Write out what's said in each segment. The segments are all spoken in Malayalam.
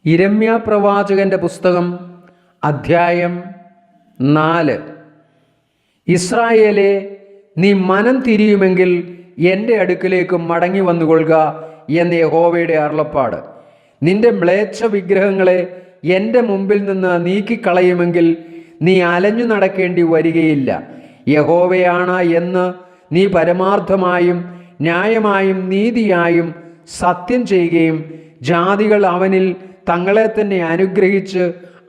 യിരെമ്യാ പ്രവാചകന്റെ പുസ്തകം അധ്യായം 4. ഇസ്രായേലേ, നീ മനം തിരിയുമെങ്കിൽ എൻ്റെ അടുക്കിലേക്ക് മടങ്ങി വന്നുകൊള്ളുക എന്ന് യഹോവയുടെ അരുളപ്പാട്. നിന്റെ മ്ലേച്ഛ വിഗ്രഹങ്ങളെ എൻ്റെ മുമ്പിൽ നിന്ന് നീക്കിക്കളയുമെങ്കിൽ നീ അലഞ്ഞു നടക്കേണ്ടി വരികയില്ല. യഹോവയാണ് എന്ന് നീ പരമാർത്ഥമായും ന്യായമായും നീതിയായും സത്യം ചെയ്യുകയും ജാതികൾ അവനിൽ തങ്ങളെ തന്നെ അനുഗ്രഹിച്ച്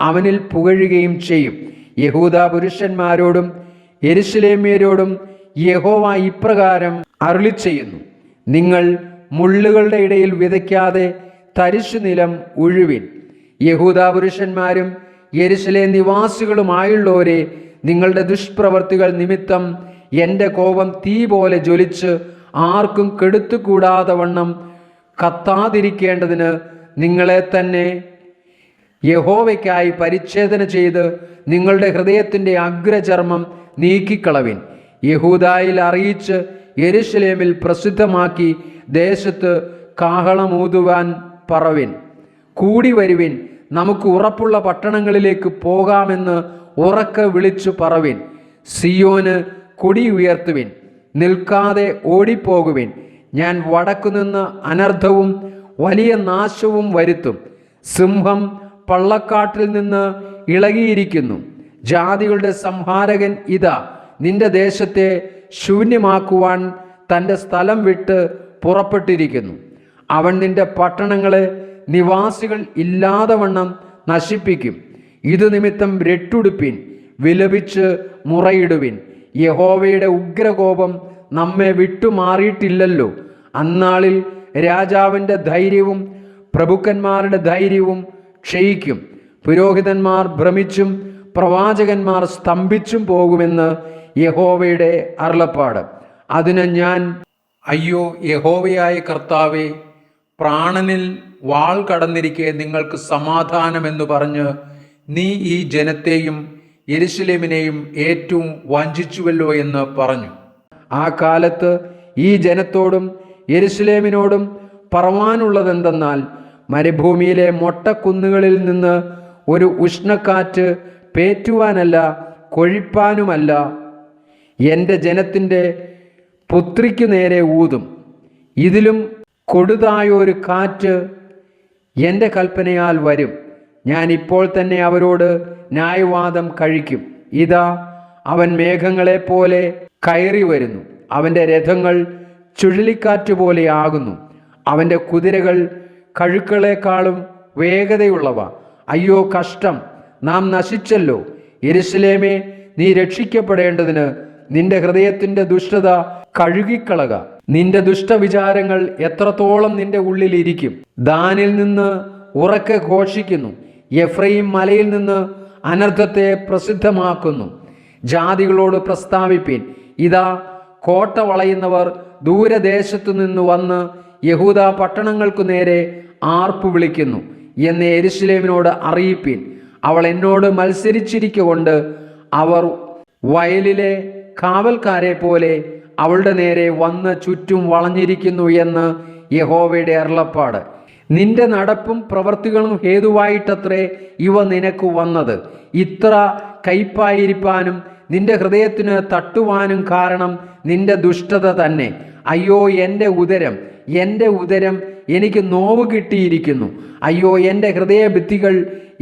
അവനിൽ പുകഴുകയും ചെയ്യും. യഹൂദാ പുരുഷന്മാരോടും യെരൂശലേമ്യരോടും യഹോവ ഇപ്രകാരം അരുളിച്ചെയ്യുന്നു: നിങ്ങൾ മുള്ളുകളുടെ ഇടയിൽ വിതയ്ക്കാതെ തരിശു നിലം ഉഴുവിൻ. യഹൂദാ പുരുഷന്മാരും യെരൂശലേം നിവാസികളുമായുള്ളവരെ, നിങ്ങളുടെ ദുഷ്പ്രവർത്തികൾ നിമിത്തം എൻ്റെ കോപം തീ പോലെ ജ്വലിച്ച് ആർക്കും കെടുത്തുകൂടാതെ വണ്ണം കത്താതിരിക്കേണ്ടതിന് നിങ്ങളെ തന്നെ യഹോവയ്ക്കായി പരിച്ഛേദന ചെയ്ത് നിങ്ങളുടെ ഹൃദയത്തിൻ്റെ അഗ്രചർമ്മം നീക്കിക്കളവിൻ. യഹൂദായിൽ അറിയിച്ച് യെരൂശലേമിൽ പ്രസിദ്ധമാക്കി ദേശത്ത് കാഹളമൂതുവാൻ പറവിൻ. കൂടി വരുവിൻ, നമുക്ക് ഉറപ്പുള്ള പട്ടണങ്ങളിലേക്ക് പോകാമെന്ന് ഉറക്കെ വിളിച്ചു പറവിൻ. സിയോന് കൊടി ഉയർത്തുവിൻ, നിൽക്കാതെ ഓടിപ്പോകുവിൻ. ഞാൻ വടക്കുനിന്ന് അനർത്ഥവും വലിയ നാശവും വരുത്തും. സിംഹം പള്ളക്കാട്ടിൽ നിന്ന് ഇളകിയിരിക്കുന്നു. ജാതികളുടെ സംഹാരകൻ ഇതാ നിന്റെ ദേശത്തെ ശൂന്യമാക്കുവാൻ തൻ്റെ സ്ഥലം വിട്ട് പുറപ്പെട്ടിരിക്കുന്നു. അവൻ നിന്റെ പട്ടണങ്ങളെ നിവാസികൾ ഇല്ലാതെ വണ്ണം നശിപ്പിക്കും. ഇതു നിമിത്തം രട്ടുടുപ്പിൻ, വിലപിച്ച് മുറയിടുവിൻ. യഹോവയുടെ ഉഗ്രകോപം നമ്മെ വിട്ടുമാറിയിട്ടില്ലല്ലോ. അന്നാളിൽ രാജാവിൻ്റെ ധൈര്യവും പ്രഭുക്കന്മാരുടെ ധൈര്യവും ക്ഷയിക്കും. പുരോഹിതന്മാർ ഭ്രമിച്ചും പ്രവാചകന്മാർ സ്തംഭിച്ചും പോകുമെന്ന് യഹോവയുടെ അരുളപ്പാട്. അതിന് ഞാൻ: അയ്യോ യഹോവയായ കർത്താവേ, പ്രാണനിൽ വാൾ കടന്നിരിക്കെ നിങ്ങൾക്ക് സമാധാനമെന്ന് പറഞ്ഞ് നീ ഈ ജനത്തെയും യെരൂശലേമിനെയും ഏറ്റവും വഞ്ചിച്ചുവല്ലോ എന്ന് പറഞ്ഞു. ആ കാലത്ത് ഈ ജനത്തോടും യെരൂശലേമിനോടും പറവാനുള്ളതെന്തെന്നാൽ, മരുഭൂമിയിലെ മൊട്ടക്കുന്നുകളിൽ നിന്ന് ഒരു ഉഷ്ണക്കാറ്റ് പേറ്റുവാനല്ല, കൊഴിപ്പാനുമല്ല, എൻ്റെ ജനത്തിൻ്റെ പുത്രിക്കു നേരെ ഊതും. ഇതിലും കൊടുതായൊരു കാറ്റ് എൻ്റെ കൽപ്പനയാൽ വരും. ഞാൻ ഇപ്പോൾ തന്നെ അവരോട് ന്യായവാദം കഴിക്കും. ഇതാ, അവൻ മേഘങ്ങളെപ്പോലെ കയറി വരുന്നു. അവൻ്റെ രഥങ്ങൾ ചുഴലിക്കാറ്റ് പോലെ ആകുന്നു. അവൻ്റെ കുതിരകൾ കഴുക്കളെക്കാളും വേഗതയുള്ളവ. അയ്യോ കഷ്ടം, നാം നശിച്ചല്ലോ. യെരൂശലേമേ, നീ രക്ഷിക്കപ്പെടേണ്ടതിന് നിന്റെ ഹൃദയത്തിൻ്റെ ദുഷ്ടത കഴുകിക്കളക. നിന്റെ ദുഷ്ടവിചാരങ്ങൾ എത്രത്തോളം നിന്റെ ഉള്ളിലിരിക്കും. ദാനിൽ നിന്ന് ഉറക്കെ ഘോഷിക്കുന്നു, എഫ്രയീം മലയിൽ നിന്ന് അനർത്ഥത്തെ പ്രസിദ്ധമാക്കുന്നു. ജാതികളോട് പ്രസ്താവിപ്പിൻ, ഇതാ കോട്ട വളയുന്നവർ ദൂരദേശത്തു നിന്ന് വന്ന് യഹൂദാ പട്ടണങ്ങൾക്കു നേരെ ആർപ്പു വിളിക്കുന്നു എന്ന് യെരൂശലേമിനോട് അറിയിപ്പിൻ. അവൾ എന്നോട് മത്സരിച്ചിരിക്കൊണ്ട് അവർ വയലിലെ കാവൽക്കാരെ പോലെ അവളുടെ നേരെ വന്ന് ചുറ്റും വളഞ്ഞിരിക്കുന്നു എന്ന് യഹോവയുടെ അരുളപ്പാട്. നിന്റെ നടപ്പും പ്രവൃത്തികളും ഹേതുവായിട്ടത്രേ ഇവ നിനക്ക് വന്നത്. ഇത്ര കയ്പായിരിക്കാനും നിന്റെ ഹൃദയത്തിന് തട്ടുവാനും കാരണം നിന്റെ ദുഷ്ടത തന്നെ. അയ്യോ എൻ്റെ ഉദരം, എൻ്റെ ഉദരം, എനിക്ക് നോവ് കിട്ടിയിരിക്കുന്നു. അയ്യോ എൻ്റെ ഹൃദയഭിത്തികൾ,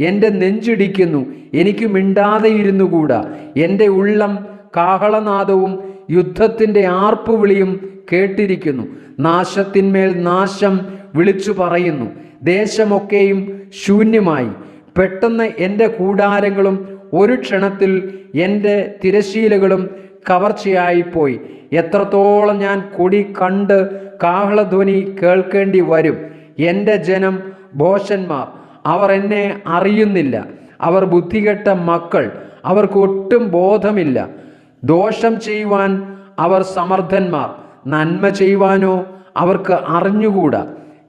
എൻ്റെ നെഞ്ചിടിക്കുന്നു. എനിക്ക് മിണ്ടാതെ ഇരുന്നുകൂടാ. എൻ്റെ ഉള്ളം കാഹളനാദവും യുദ്ധത്തിൻ്റെ ആർപ്പുവിളിയും കേട്ടിരിക്കുന്നു. നാശത്തിന്മേൽ നാശം വിളിച്ചു പറയുന്നു. ദേശമൊക്കെയും ശൂന്യമായി. പെട്ടെന്ന് എൻ്റെ കൂടാരങ്ങളും ഒരു ക്ഷണത്തിൽ എൻ്റെ തിരശീലകളും കവർച്ചയായിപ്പോയി. എത്രത്തോളം ഞാൻ കൊടി കണ്ട് കാഹളധ്വനി കേൾക്കേണ്ടി വരും. എൻ്റെ ജനം ഭോഷന്മാർ, അവർ എന്നെ അറിയുന്നില്ല. അവർ ബുദ്ധികെട്ട മക്കൾ, അവർക്ക് ഒട്ടും ബോധമില്ല. ദോഷം ചെയ്യുവാൻ അവർ സമർത്ഥന്മാർ, നന്മ ചെയ്യുവാനോ അവർക്ക് അറിഞ്ഞുകൂടാ.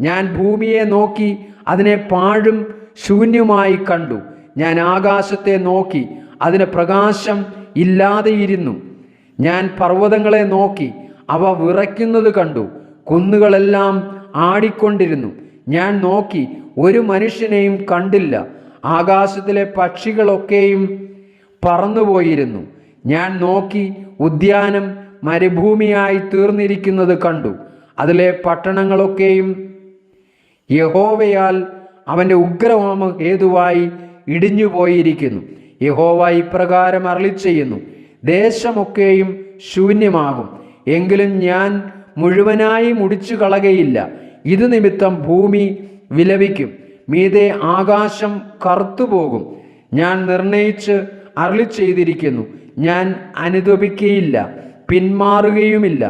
ഞാൻ ഭൂമിയെ നോക്കി അതിനെ പാഴും ശൂന്യമായി കണ്ടു. ഞാൻ ആകാശത്തെ നോക്കി അതിന് പ്രകാശം ഇല്ലാതെയിരുന്നു. ഞാൻ പർവ്വതങ്ങളെ നോക്കി അവ വിറയ്ക്കുന്നത് കണ്ടു. കുന്നുകളെല്ലാം ആടിക്കൊണ്ടിരുന്നു. ഞാൻ നോക്കി ഒരു മനുഷ്യനെയും കണ്ടില്ല. ആകാശത്തിലെ പക്ഷികളൊക്കെയും പറന്നുപോയിരുന്നു. ഞാൻ നോക്കി, ഉദ്യാനം മരുഭൂമിയായി തീർന്നിരിക്കുന്നത് കണ്ടു. അതിലെ പട്ടണങ്ങളൊക്കെയും യഹോവയാൽ അവൻ്റെ ഉഗ്രകോപം ഹേതുവായി ഇടിഞ്ഞുപോയിരിക്കുന്നു. യഹോവ ഇപ്രകാരം അരുളിച്ചെയ്യുന്നു: ദേശമൊക്കെയും ശൂന്യമാകും, എങ്കിലും ഞാൻ മുഴുവനായി മുടിച്ചു കളകയില്ല. ഇത് നിമിത്തം ഭൂമി വിലപിക്കും, മീതെ ആകാശം കറുത്തുപോകും. ഞാൻ നിർണയിച്ച് അരുളിച്ചെയ്തിരിക്കുന്നു, ഞാൻ അനുതപിക്കുകയില്ല, പിന്മാറുകയുമില്ല.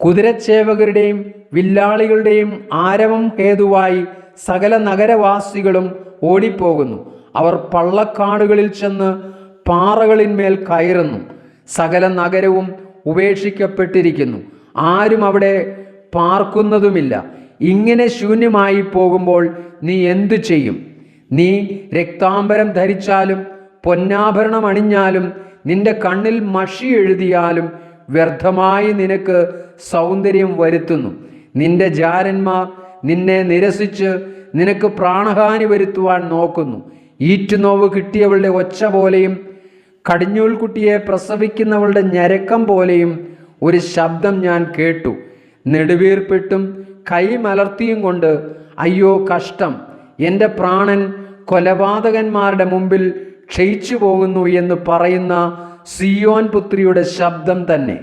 കുതിരച്ചേവകരുടെയും വില്ലാളികളുടെയും ആരവം ഹേതുവായി സകല നഗരവാസികളും ഓടിപ്പോകുന്നു. അവർ പള്ളക്കാടുകളിൽ ചെന്ന് പാറകളിന്മേൽ കയറുന്നു. സകല നഗരവും ഉപേക്ഷിക്കപ്പെട്ടിരിക്കുന്നു, ആരും അവിടെ പാർക്കുന്നതുമില്ല. ഇങ്ങനെ ശൂന്യമായി പോകുമ്പോൾ നീ എന്തു ചെയ്യും? നീ രക്താംബരം ധരിച്ചാലും പൊന്നാഭരണം അണിഞ്ഞാലും നിന്റെ കണ്ണിൽ മഷി എഴുതിയാലും വ്യർത്ഥമായി നിനക്ക് സൗന്ദര്യം വരുത്തുന്നു. നിന്റെ ജാരന്മാർ നിന്നെ നിരസിച്ച് നിനക്ക് പ്രാണഹാനി വരുത്തുവാൻ നോക്കുന്നു. ഈറ്റുനോവ് കിട്ടിയവളുടെ ഒച്ച പോലെയും കടിഞ്ഞൂൽക്കുട്ടിയെ പ്രസവിക്കുന്നവളുടെ ഞരക്കം പോലെയും ഒരു ശബ്ദം ഞാൻ കേട്ടു. നെടുവീർപ്പിട്ടും കൈമലർത്തിയും കൊണ്ട്, അയ്യോ കഷ്ടം, എൻ്റെ പ്രാണൻ കൊലപാതകന്മാരുടെ മുമ്പിൽ ക്ഷയിച്ചു പോകുന്നു എന്ന് പറയുന്ന സിയോൻ പുത്രിയുടെ ശബ്ദം തന്നെ.